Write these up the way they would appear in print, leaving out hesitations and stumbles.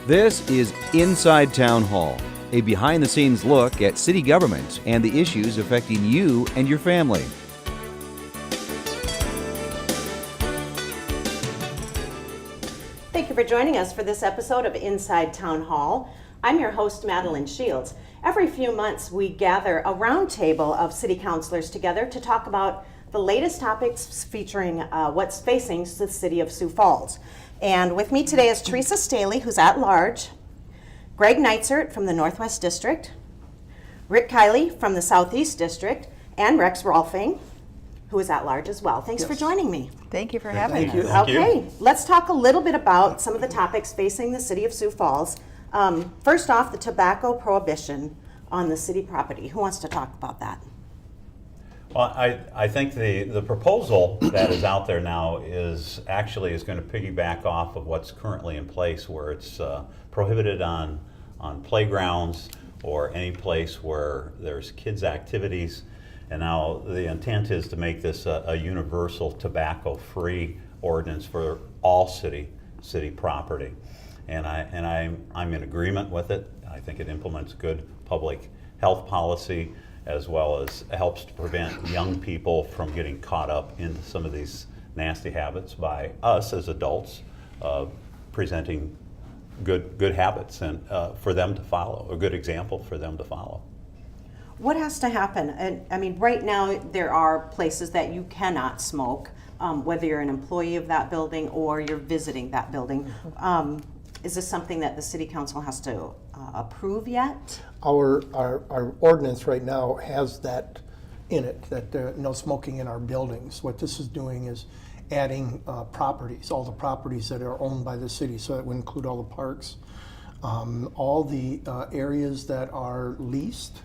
This is Inside Town Hall, a behind-the-scenes look at city government and the issues affecting you and your family. Thank you for joining us for this episode of Inside Town Hall. I'm your host, Madeline Shields. Every few months, we gather a roundtable of city councilors together to talk about the latest topics featuring what's facing the city of Sioux Falls. And with me today is Teresa Staley, who's at large, Greg Neitzert from the Northwest District, Rick Kiley from the Southeast District, and Rex Rolfing, who is at large as well. Thanks for joining me. Thank you for having us. Okay, let's talk a little bit about some of the topics facing the city of Sioux Falls. First off, the tobacco prohibition on the city property. Who wants to talk about that? Well, I think the proposal that is out there now is going to piggyback off of what's currently in place, where it's prohibited on playgrounds or any place where there's kids' activities. And now the intent is to make this a universal tobacco-free ordinance for all city property. And I'm in agreement with it. I think it implements good public health policy, as well as helps to prevent young people from getting caught up into some of these nasty habits by us as adults presenting good habits and for them to follow, a good example for them to follow. What has to happen? And I mean, right now there are places that you cannot smoke, whether you're an employee of that building or you're visiting that building. Is this something that the city council has to approve yet? Our ordinance right now has that in it, that no smoking in our buildings. What this is doing is adding properties, all the properties that are owned by the city, so that would include all the parks, all the areas that are leased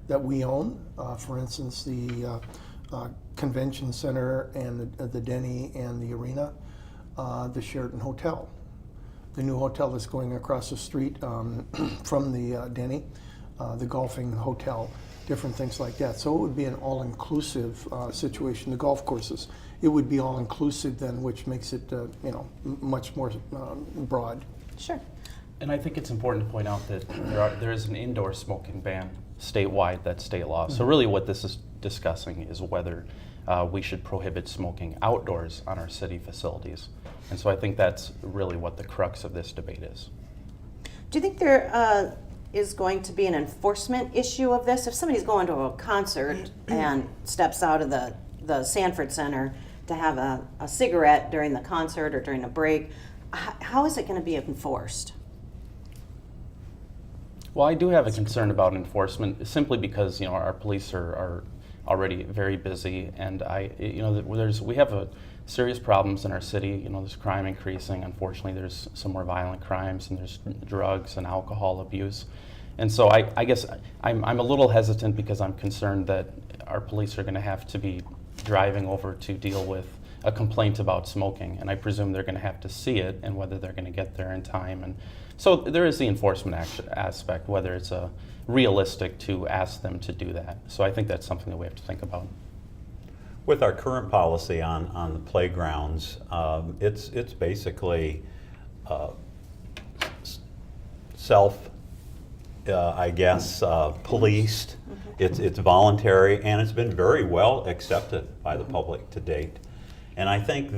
that we own, for instance, the convention center and the Denny and the arena, the Sheraton Hotel. The new hotel that's going across the street from the Denny, the golfing hotel, different things like that. So it would be an all-inclusive situation. The golf courses, it would be all-inclusive then, which makes it much more broad. Sure. And I think it's important to point out that there is an indoor smoking ban statewide, that's state law. So really what this is discussing is whether we should prohibit smoking outdoors on our city facilities. And so I think that's really what the crux of this debate is. Do you think there is going to be an enforcement issue of this? If somebody's going to a concert and steps out of the Sanford Center to have a cigarette during the concert or during a break, how is it going to be enforced? Well, I do have a concern about enforcement simply because our police are already very busy, and we have serious problems in our city. There's crime increasing. Unfortunately, there's some more violent crimes, and there's drugs and alcohol abuse. And so I guess I'm a little hesitant because I'm concerned that our police are going to have to be driving over to deal with a complaint about smoking, and I presume they're going to have to see it and whether they're going to get there in time. And so there is the enforcement aspect, whether it's realistic to ask them to do that. So I think that's something that we have to think about. With our current policy on the playgrounds, it's basically policed. It's voluntary, and it's been very well accepted by the public to date. And I think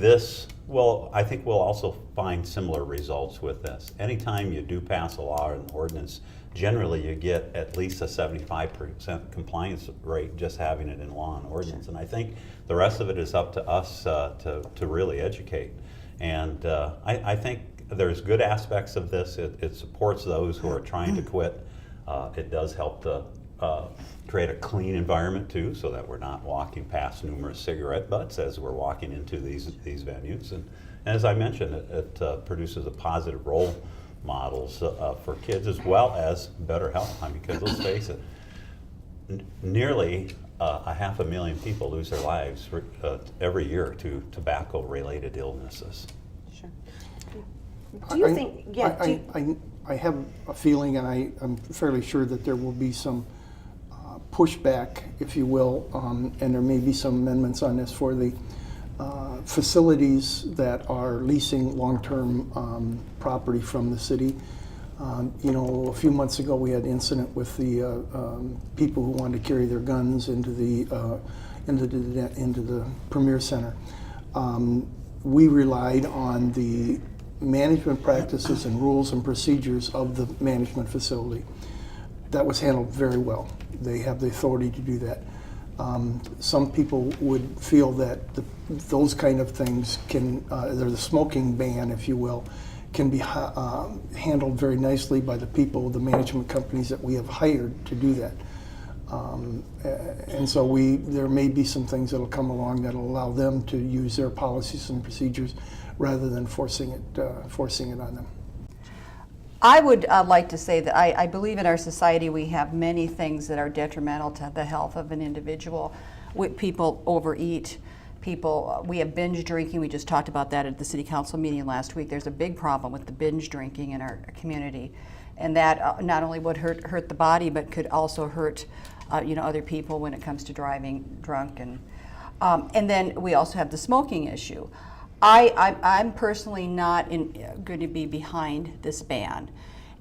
we'll also find similar results with this. Anytime you do pass a law or an ordinance, generally you get at least a 75% compliance rate just having it in law and ordinance. And I think the rest of it is up to us to really educate. And I think there's good aspects of this. It supports those who are trying to quit. It does help to create a clean environment too, so that we're not walking past numerous cigarette butts as we're walking into these venues. And as I mentioned, it produces a positive role models for kids, as well as better health. I mean, because let's face it, nearly 500,000 people lose their lives every year to tobacco-related illnesses. Sure. Do you think? Yeah. I have a feeling, and I'm fairly sure that there will be some pushback, if you will, and there may be some amendments on this for the facilities that are leasing long-term property from the city. A few months ago we had an incident with the people who wanted to carry their guns into the Premier Center. We relied on the management practices and rules and procedures of the management facility. That was handled very well. They have the authority to do that. Some people would feel that those kind of things can, the smoking ban, if you will, can be handled very nicely by the people, the management companies that we have hired to do that. And so there may be some things that'll come along that'll allow them to use their policies and procedures rather than forcing it on them. I would like to say that I believe in our society we have many things that are detrimental to the health of an individual. People overeat. We have binge drinking. We just talked about that at the city council meeting last week. There's a big problem with the binge drinking in our community, and that not only would hurt the body, but could also hurt other people when it comes to driving drunk. And then we also have the smoking issue. I'm personally not going to be behind this ban,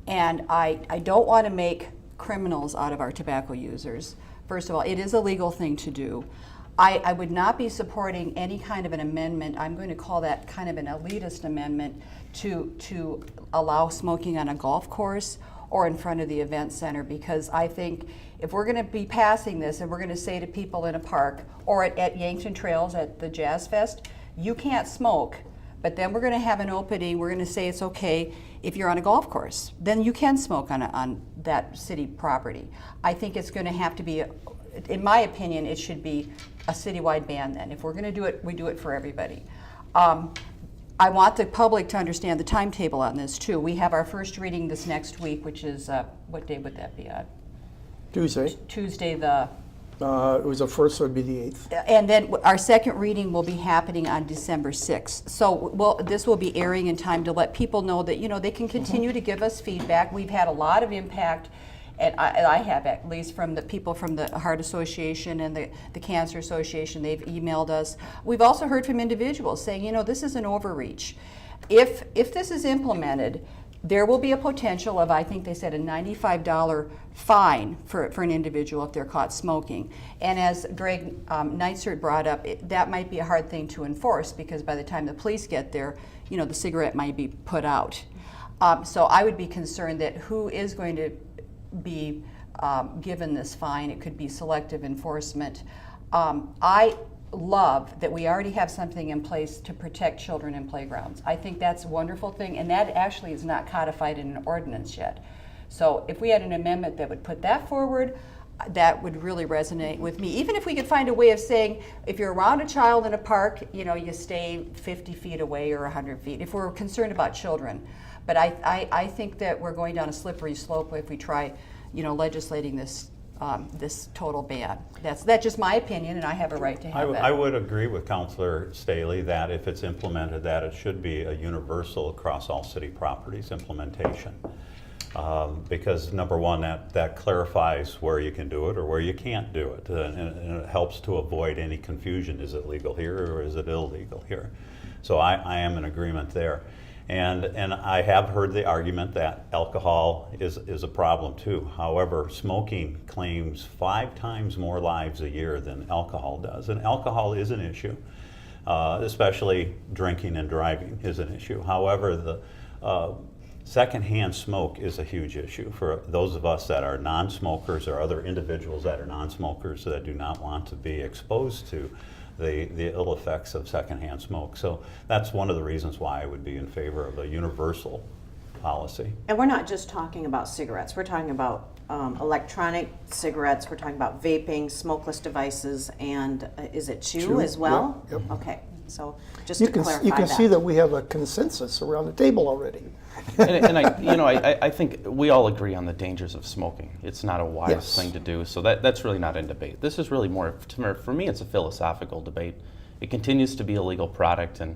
and I don't want to make criminals out of our tobacco users. First of all, it is a legal thing to do. I would not be supporting any kind of an amendment. I'm going to call that kind of an elitist amendment to allow smoking on a golf course or in front of the event center, because I think if we're going to be passing this and we're going to say to people in a park or at Yankton Trails at the Jazz Fest, you can't smoke, but then we're going to have an opening, we're going to say it's okay if you're on a golf course, then you can smoke on that city property. I think it's going to have to be, in my opinion, it should be a citywide ban then. If we're going to do it, we do it for everybody. I want the public to understand the timetable on this too. We have our first reading this next week, which is, what day would that be on? Tuesday. Tuesday the... It was the first, so it'd be the 8th. And then our second reading will be happening on December 6th. So this will be airing in time to let people know that, they can continue to give us feedback. We've had a lot of impact, and I have at least from the people from the Heart Association and the Cancer Association. They've emailed us. We've also heard from individuals saying, this is an overreach. If this is implemented, there will be a potential of, I think they said, a $95 fine for an individual if they're caught smoking. And as Greg Neitsert brought up, that might be a hard thing to enforce, because by the time the police get there, the cigarette might be put out. So I would be concerned that who is going to be given this fine. It could be selective enforcement. I love that we already have something in place to protect children in playgrounds. I think that's a wonderful thing, and that actually is not codified in an ordinance yet. So if we had an amendment that would put that forward, that would really resonate with me. Even if we could find a way of saying, if you're around a child in a park, you stay 50 feet away or 100 feet, if we're concerned about children. But I think that we're going down a slippery slope if we try, legislating this total ban. That's just my opinion, and I have a right to have that. I would agree with Councilor Staley that if it's implemented, that it should be a universal across all city properties implementation. Because number one, that clarifies where you can do it or where you can't do it, and it helps to avoid any confusion. Is it legal here or is it illegal here? So I am in agreement there. And I have heard the argument that alcohol is a problem too. However, smoking claims 5 times more lives a year than alcohol does. And alcohol is an issue, especially drinking and driving is an issue. However, the secondhand smoke is a huge issue for those of us that are non-smokers or other individuals that are non-smokers that do not want to be exposed to the ill effects of secondhand smoke. So that's one of the reasons why I would be in favor of a universal policy. And we're not just talking about cigarettes. We're talking about electronic cigarettes. We're talking about vaping, smokeless devices, and is it chew as well? Yep. Okay. So just to clarify you can see that we have a consensus around the table already. and I think we all agree on the dangers of smoking. It's not a wise thing to do, so that's really not in debate. This is really more, for me, it's a philosophical debate. It continues to be a legal product, and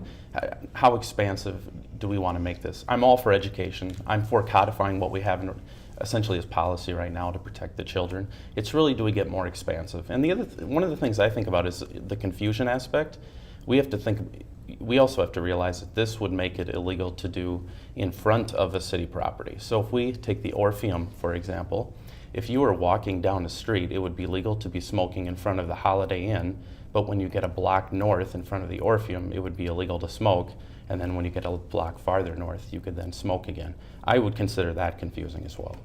how expansive do we want to make this? I'm all for education. I'm for codifying what we have essentially as policy right now to protect the children. It's really, do we get more expansive? And one of the things I think about is the confusion aspect. we have to think, we also have to realize that this would make it illegal to do in front of a city property. So if we take the Orpheum, for example, if you were walking down the street, it would be legal to be smoking in front of the Holiday Inn, but when you get a block north in front of the Orpheum, it would be illegal to smoke, and then when you get a block farther north, you could then smoke again. I would consider that confusing as well.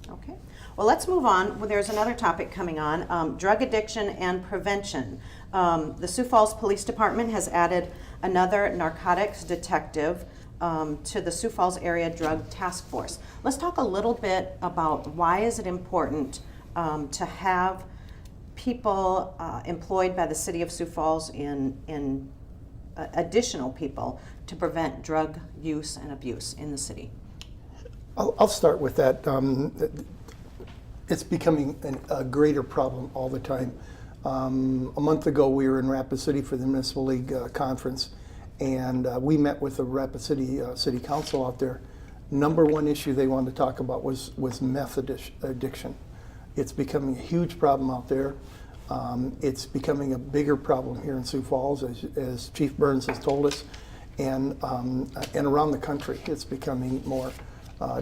Okay. Well, let's move on. Well, there's another topic coming on, drug addiction and prevention. The Sioux Falls Police Department has added another narcotics detective to the Sioux Falls Area Drug Task Force. Let's talk a little bit about why is it important to have people employed by the City of Sioux Falls in additional people to prevent drug use and abuse in the city. I'll start with that. It's becoming a greater problem all the time. A month ago, we were in Rapid City for the Municipal League conference, and we met with the Rapid City City Council out there. Number one issue they wanted to talk about was meth addiction. It's becoming a huge problem out there. It's becoming a bigger problem here in Sioux Falls, as Chief Burns has told us, and around the country, it's becoming more.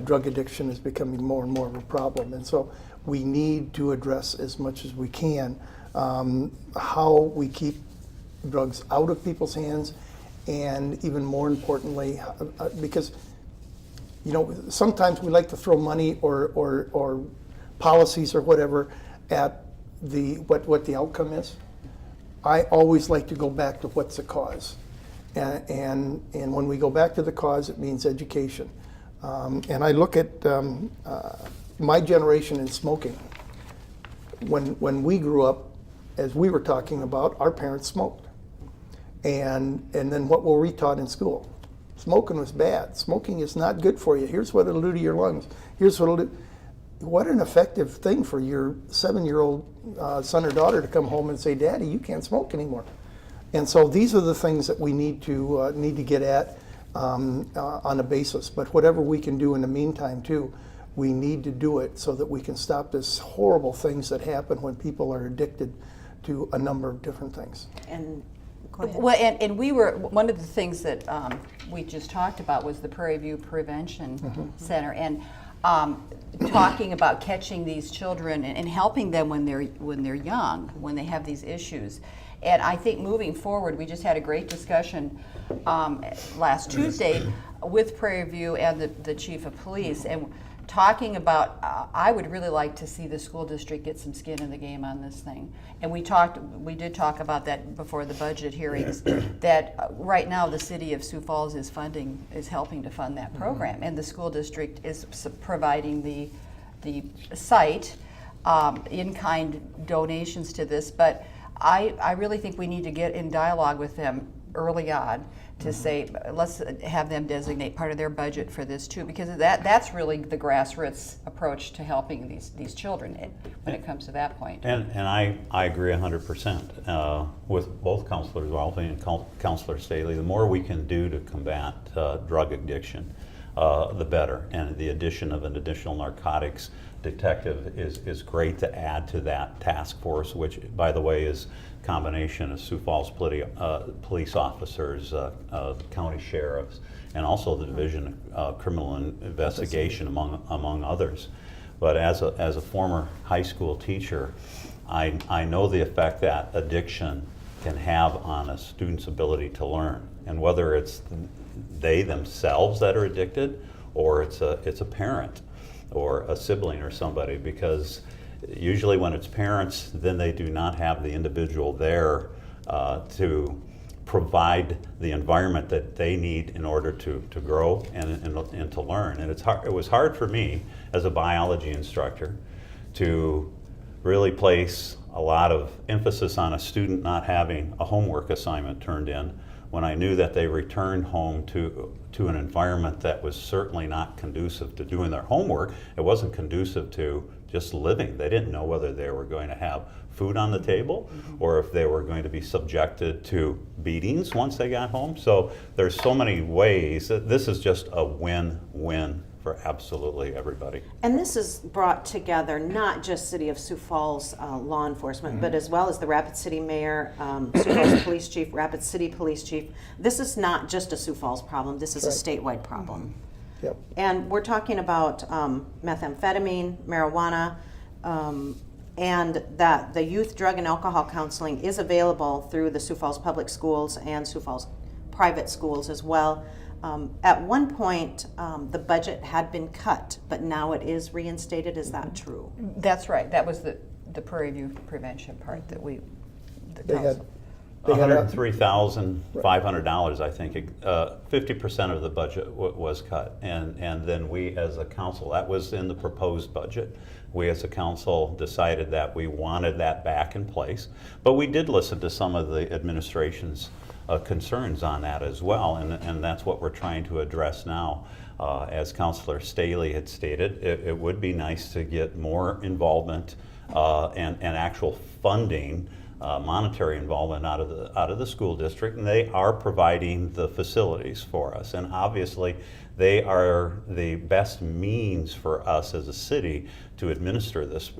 Drug addiction is becoming more and more of a problem, and so we need to address as much as we can how we keep drugs out of people's hands, and even more importantly, because sometimes we like to throw money or policies or whatever at what the outcome is. I always like to go back to what's the cause, and when we go back to the cause, it means education. And I look at my generation in smoking. When we grew up, as we were talking about, our parents smoked. And then what were we taught in school? Smoking was bad. Smoking is not good for you. Here's what it'll do to your lungs. Here's what it'll do. What an effective thing for your 7-year-old son or daughter to come home and say, Daddy, you can't smoke anymore. And so these are the things that we need to get at on a basis. But whatever we can do in the meantime too, we need to do it so that we can stop this horrible things that happen when people are addicted to a number of different things. And go ahead. Well, and we were, one of the things that we just talked about was the Prairie View Prevention Center, and talking about catching these children and helping them when they're young, when they have these issues. And I think moving forward, we just had a great discussion last Tuesday with Prairie View and the chief of police, and talking about, I would really like to see the school district get some skin in the game on this thing. And we did talk about that before the budget hearings, that right now the City of Sioux Falls is helping to fund that program, and the school district is providing the site, in-kind donations to this, but I really think we need to get in dialogue with them early on to say, let's have them designate part of their budget for this too, because that's really the grassroots approach to helping these children when it comes to that point. And I agree 100% with both Councilors Walton and Councilor Staley. The more we can do to combat drug addiction, the better. And the addition of an additional narcotics detective is great to add to that task force, which, by the way, is a combination of Sioux Falls police officers, county sheriffs, and also the Division of Criminal Investigation, among others. But as a former high school teacher, I know the effect that addiction can have on a student's ability to learn, and whether it's they themselves that are addicted, or it's a parent or a sibling or somebody, because usually when it's parents, then they do not have the individual there to provide the environment that they need in order to grow and to learn. And it was hard for me as a biology instructor to really place a lot of emphasis on a student not having a homework assignment turned in when I knew that they returned home to an environment that was certainly not conducive to doing their homework. It wasn't conducive to just living. They didn't know whether they were going to have food on the table or if they were going to be subjected to beatings once they got home. So there's so many ways that this is just a win-win for for absolutely everybody. And this is brought together not just City of Sioux Falls law enforcement, but as well as the Rapid City Mayor, Sioux Falls Police Chief, Rapid City Police Chief. This is not just a Sioux Falls problem, this is a statewide problem. Yep. And we're talking about methamphetamine, marijuana, and that the youth drug and alcohol counseling is available through the Sioux Falls Public Schools and Sioux Falls private schools as well. At one point, the budget had been cut, but now it is reinstated. Is that true? That's right. That was the Prairie View prevention part that we, the They had, council. they had a- $103,500, I think. 50% of the budget was cut. And then we as a council, that was in the proposed budget. We as a council decided that we wanted that back in place. But we did listen to some of the administration's concerns on that as well, and that's what we're trying to address now. As Councilor Staley had stated, it would be nice to get more involvement and actual funding, monetary involvement out of the school district, and they are providing the facilities for us. And obviously, they are the best means for us as a city to administer this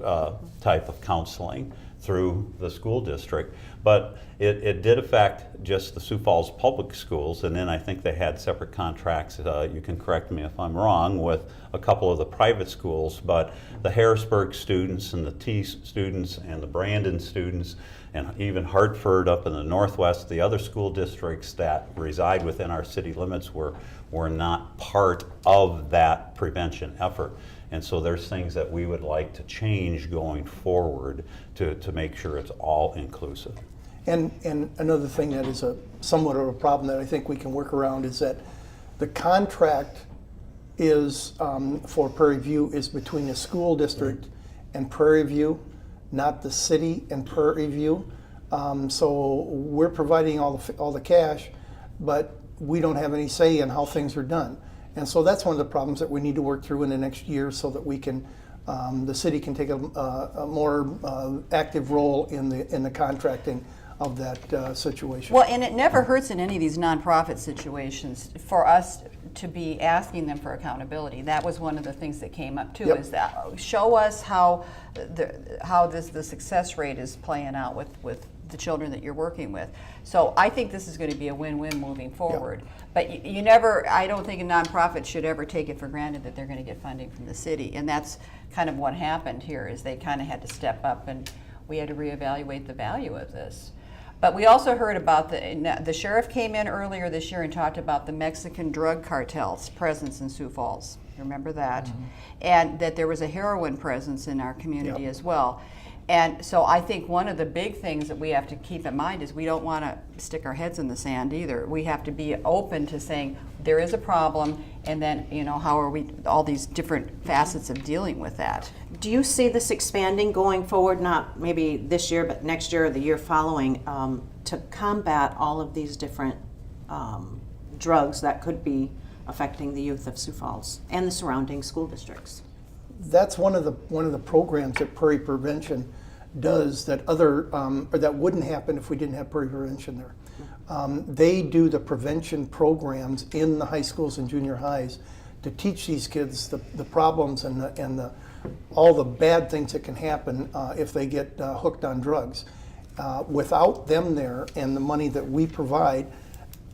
type of counseling through the school district. But it did affect just the Sioux Falls public schools, and then I think they had separate contracts, you can correct me if I'm wrong, with a couple of the private schools, but the Harrisburg students and the T students and the Brandon students and even Hartford up in the northwest, the other school districts that reside within our city limits were not part of that prevention effort. And so there's things that we would like to change going forward to make sure it's all inclusive. And another thing that is somewhat of a problem that I think we can work around is that the contract is for Prairie View is between the school district and Prairie View, not the city and Prairie View. So we're providing all the cash, but we don't have any say in how things are done. And so that's one of the problems that we need to work through in the next year, so that we can, the city can take a more active role in the contracting of that situation. Well, and it never hurts in any of these nonprofit situations for us to be asking them for accountability. That was one of the things that came up too, Yep. is that show us how the success rate is playing out with the children that you're working with. So I think this is going to be a win-win moving forward. But you never, I don't think a nonprofit should ever take it for granted that they're going to get funding from the city. And that's kind of what happened here, is they kind of had to step up, and we had to reevaluate the value of this. But we also heard about the sheriff came in earlier this year and talked about the Mexican drug cartel's presence in Sioux Falls. Remember that? Mm-hmm. And that there was a heroin presence in our community as well. And so I think one of the big things that we have to keep in mind is we don't want to stick our heads in the sand either. We have to be open to saying there is a problem, and then, how are we, all these different facets of dealing with that. Do you see this expanding going forward, not maybe this year, but next year or the year following, to combat all of these different drugs that could be affecting the youth of Sioux Falls and the surrounding school districts? That's one of the programs that Prairie Prevention does that or that wouldn't happen if we didn't have Prairie Prevention there. They do the prevention programs in the high schools and junior highs to teach these kids the problems and all the bad things that can happen if they get hooked on drugs. Without them there and the money that we provide,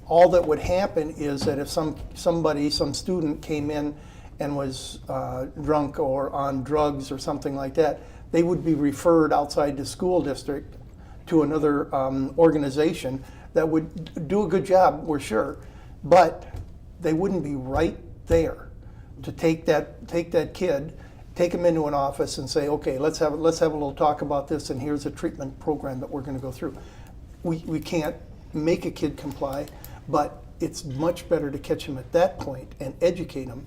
all that would happen is that if some student came in and was drunk or on drugs or something like that, they would be referred outside the school district to another organization that would do a good job, we're sure, but they wouldn't be right there to take that kid, take him into an office and say, okay, let's have a little talk about this, and here's a treatment program that we're going to go through. We can't make a kid comply, but it's much better to catch him at that point and educate him.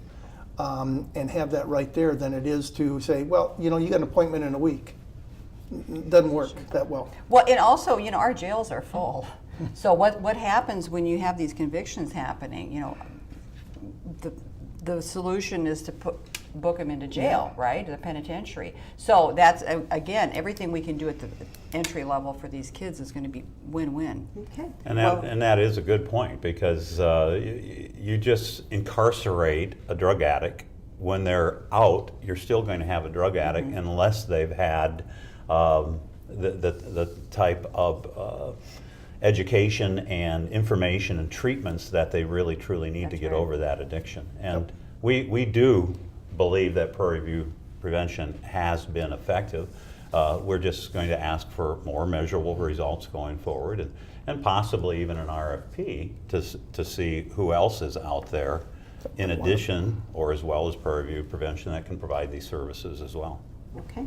And have that right there than it is to say, well, you got an appointment in a week. It doesn't work that well. Well, and also, our jails are full. So what happens when you have these convictions happening? The solution is to book them into jail, right? The penitentiary. So that's, again, everything we can do at the entry level for these kids is going to be win-win. Okay. And that is a good point, because you just incarcerate a drug addict when they're out, you're still going to have a drug addict unless they've had the type of education and information and treatments that they really truly need to get over that addiction. And we do believe that Prairie View prevention has been effective. We're just going to ask for more measurable results going forward, and possibly even an RFP to see who else is out there in addition or as well as Prairie View prevention that can provide these services as well. Okay.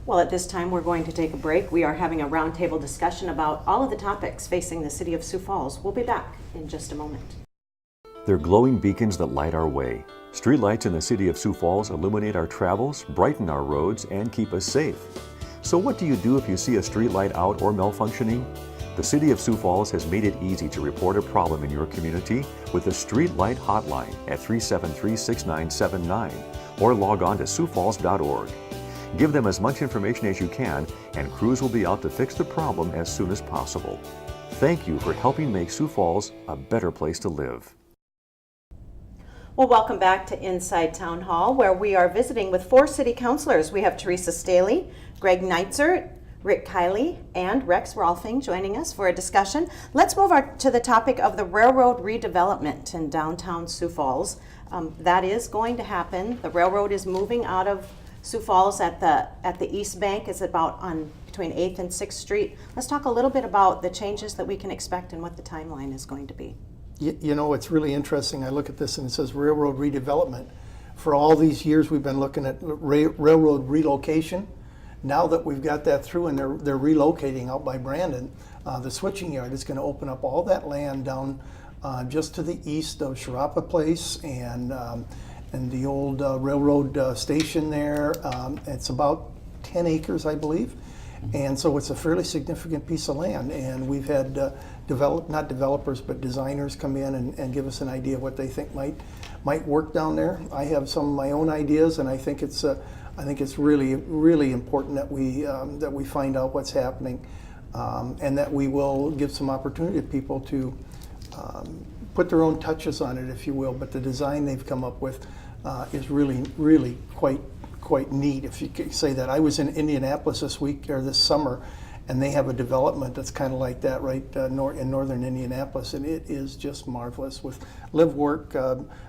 Well, at this time, we're going to take a break. We are having a roundtable discussion about all of the topics facing the City of Sioux Falls. We'll be back in just a moment. They're glowing beacons that light our way. Streetlights in the City of Sioux Falls illuminate our travels, brighten our roads, and keep us safe. So what do you do if you see a streetlight out or malfunctioning? The City of Sioux Falls has made it easy to report a problem in your community with the Streetlight Hotline at 373-6979 or log on to siouxfalls.org. Give them as much information as you can, and crews will be out to fix the problem as soon as possible. Thank you for helping make Sioux Falls a better place to live. Well, welcome back to Inside Town Hall, where we are visiting with 4 city councilors. We have Teresa Staley, Greg Neitzer, Rick Kiley, and Rex Rolfing joining us for a discussion. Let's move on to the topic of the railroad redevelopment in downtown Sioux Falls. That is going to happen. The railroad is moving out of Sioux Falls at the East Bank. Is about on between 8th and 6th Street. Let's talk a little bit about the changes that we can expect and what the timeline is going to be. You know, it's really interesting. I look at this and it says railroad redevelopment. For all these years, we've been looking at railroad relocation. Now that we've got that through and they're relocating out by Brandon, the switching yard is going to open up all that land down just to the east of Sharapa Place and the old railroad station there. It's about 10 acres, I believe. And so it's a fairly significant piece of land. And we've had not developers, but designers come in and give us an idea of what they think might work down there. I have some of my own ideas, and I think it's really, really important that we find out what's happening, and that we will give some opportunity to people to put their own touches on it, if you will. But the design they've come up with is really, really quite neat, if you could say that. I was in Indianapolis this summer, and they have a development that's kind of like that right in northern Indianapolis, and it is just marvelous with live work,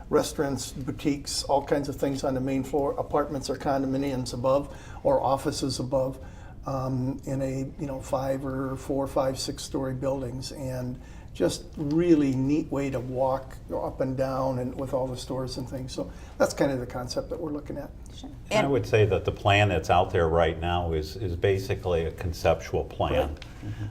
restaurants, boutiques, all kinds of things on the main floor, apartments or condominiums above or offices above, in a 5 or 4, 5, 6-story buildings, and just really neat way to walk up and down and with all the stores and things. So that's kind of the concept that we're looking at. Sure. And I would say that the plan that's out there right now is basically a conceptual plan.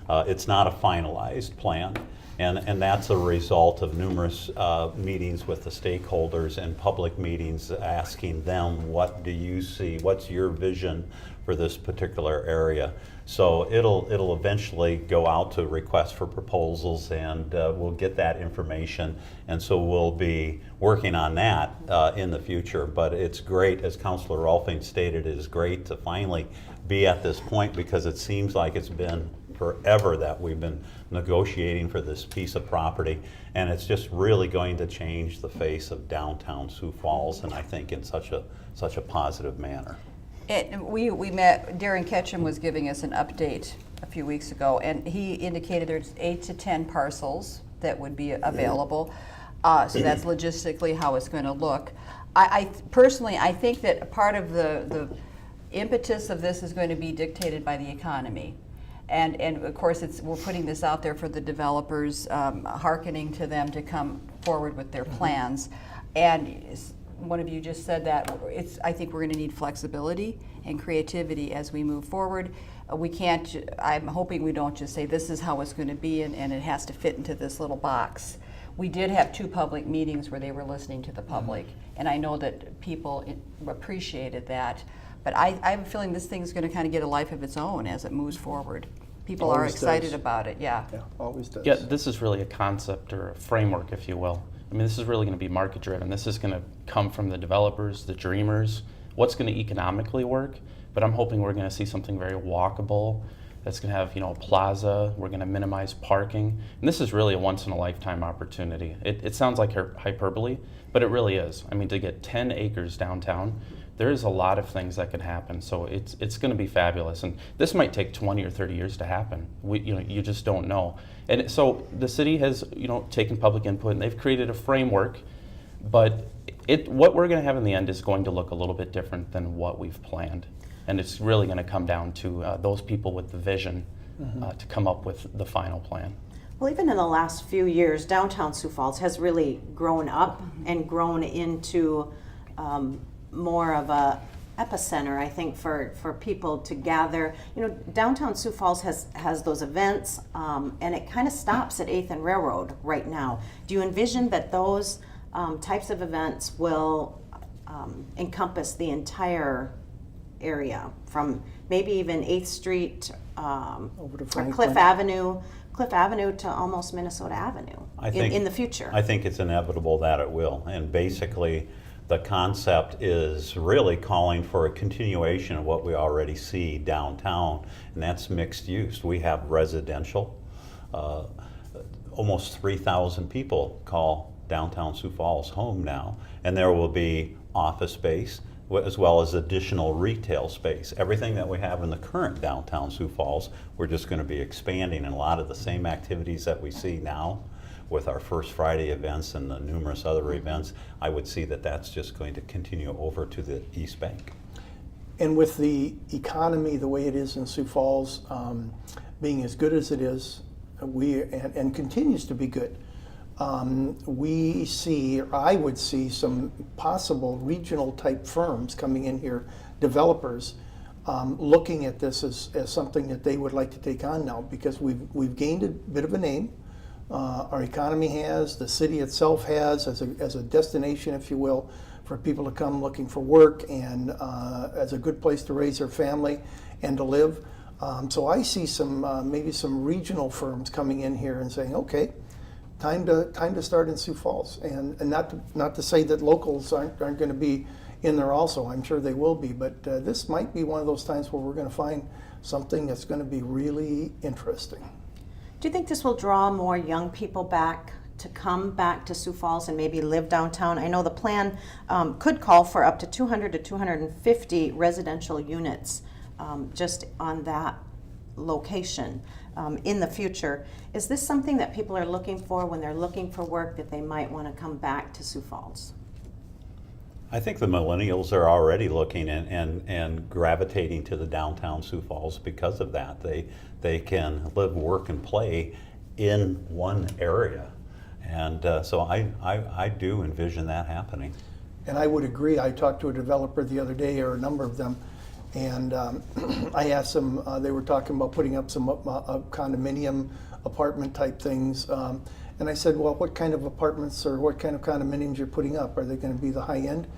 It's not a finalized plan, and that's a result of numerous meetings with the stakeholders and public meetings asking them, what do you see, what's your vision for this particular area? So it'll eventually go out to requests for proposals, and we'll get that information, and so we'll be working on that in the future. But it's great, as Councilor Rolfing stated, it is great to finally be at this point, because it seems like it's been forever that we've been negotiating for this piece of property, and it's just really going to change the face of downtown Sioux Falls, and I think in such a positive manner. We met, Darren Ketchum was giving us an update a few weeks ago, and he indicated there's 8 to 10 parcels that would be available. So that's logistically how it's going to look. I personally, I think that a part of the impetus of this is going to be dictated by the economy. And of course, we're putting this out there for the developers, hearkening to them to come forward with their plans. And one of you just said that I think we're going to need flexibility and creativity as we move forward. We can't, I'm hoping we don't just say this is how it's going to be and it has to fit into this little box. We did have 2 public meetings where they were listening to the public, and I know that people appreciated that. But I have a feeling this thing's going to kind of get a life of its own as it moves forward. People are excited about it, yeah. Yeah, always does. Yeah, this is really a concept or a framework, if you will. I mean, this is really going to be market driven. This is going to come from the developers, the dreamers, what's going to economically work. But I'm hoping we're going to see something very walkable, It's going to have, a plaza. We're going to minimize parking. And this is really a once-in-a-lifetime opportunity. It sounds like hyperbole, but it really is. I mean, to get 10 acres downtown, there is a lot of things that can happen. So it's going to be fabulous. And this might take 20 or 30 years to happen. You just don't know. And so the city has, taken public input, and they've created a framework. But what we're going to have in the end is going to look a little bit different than what we've planned. And it's really going to come down to those people with the vision to come up with the final plan. Well, even in the last few years, downtown Sioux Falls has really grown up and grown into more of a epicenter, I think, for people to gather. Downtown Sioux Falls has those events, and it kind of stops at 8th and Railroad right now. Do you envision that those types of events will encompass the entire area, from maybe even 8th Street Over to or Franklin. Cliff Avenue to almost Minnesota Avenue in the future? I think it's inevitable that it will. And basically, the concept is really calling for a continuation of what we already see downtown, and that's mixed use. We have residential. Almost 3,000 people call downtown Sioux Falls home now, and there will be office space as well as additional retail space. Everything that we have in the current downtown Sioux Falls, we're just going to be expanding, and a lot of the same activities that we see now with our First Friday events and the numerous other events, I would see that that's just going to continue over to the East Bank. And with the economy the way it is in Sioux Falls, being as good as it is, and continues to be good, we see, or I would see, some possible regional type firms coming in here, developers, looking at this as something that they would like to take on now, because we've gained a bit of a name. Our economy has, the city itself has, as a destination, if you will, for people to come looking for work, and as a good place to raise their family and to live. So I see maybe some regional firms coming in here and saying, okay, time to start in Sioux Falls, and not to say that locals aren't going to be in there also. I'm sure they will be, but this might be one of those times where we're going to find something that's going to be really interesting. Do you think this will draw more young people back to come back to Sioux Falls and maybe live downtown? I know the plan could call for up to 200 to 250 residential units just on that location in the future. Is this something that people are looking for when they're looking for work, that they might want to come back to Sioux Falls? I think the millennials are already looking and gravitating to the downtown Sioux Falls because of that. They can live, work, and play in one area. And so I do envision that happening. And I would agree. I talked to a developer the other day, or a number of them, and I asked them, they were talking about putting up some condominium apartment type things. And I said, well, what kind of apartments or what kind of condominiums you're putting up? Are they going to be the high end?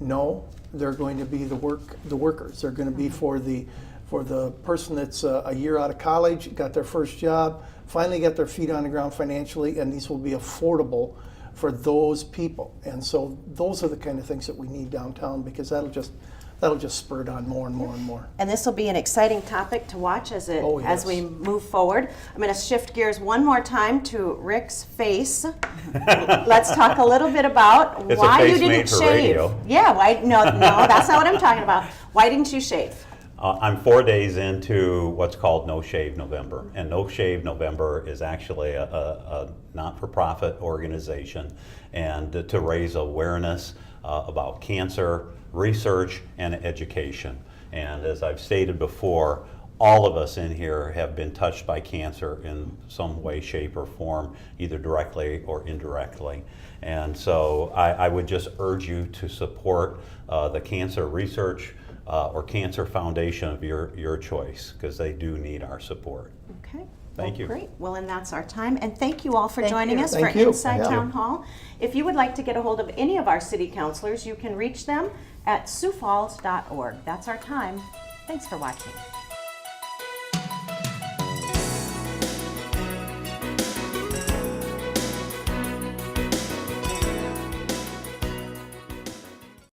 No, they're going to be the workers. They're going to be for the person that's a year out of college, got their first job, finally got their feet on the ground financially, and these will be affordable for those people. And so those are the kind of things that we need downtown, because that'll just spur it on more and more and more. And this will be an exciting topic to watch as yes. we move forward. I'm going to shift gears one more time to Rick's face. Let's talk a little bit about It's why a face you didn't made for shave. radio. Yeah, why? No, that's not what I'm talking about. Why didn't you shave? I'm 4 days into what's called No Shave November, and No Shave November is actually a not-for-profit organization, and to raise awareness about cancer research and education. And as I've stated before, all of us in here have been touched by cancer in some way, shape, or form, either directly or indirectly. And so I would just urge you to support the cancer research or cancer foundation of your choice, because they do need our support. Okay. Thank you. Great. Well, and that's our time. And thank you all for Thank joining you. us Thank for you. Inside Yeah. Town Hall. If you would like to get a hold of any of our city councilors, you can reach them at siouxfalls.org. That's our time. Thanks for watching.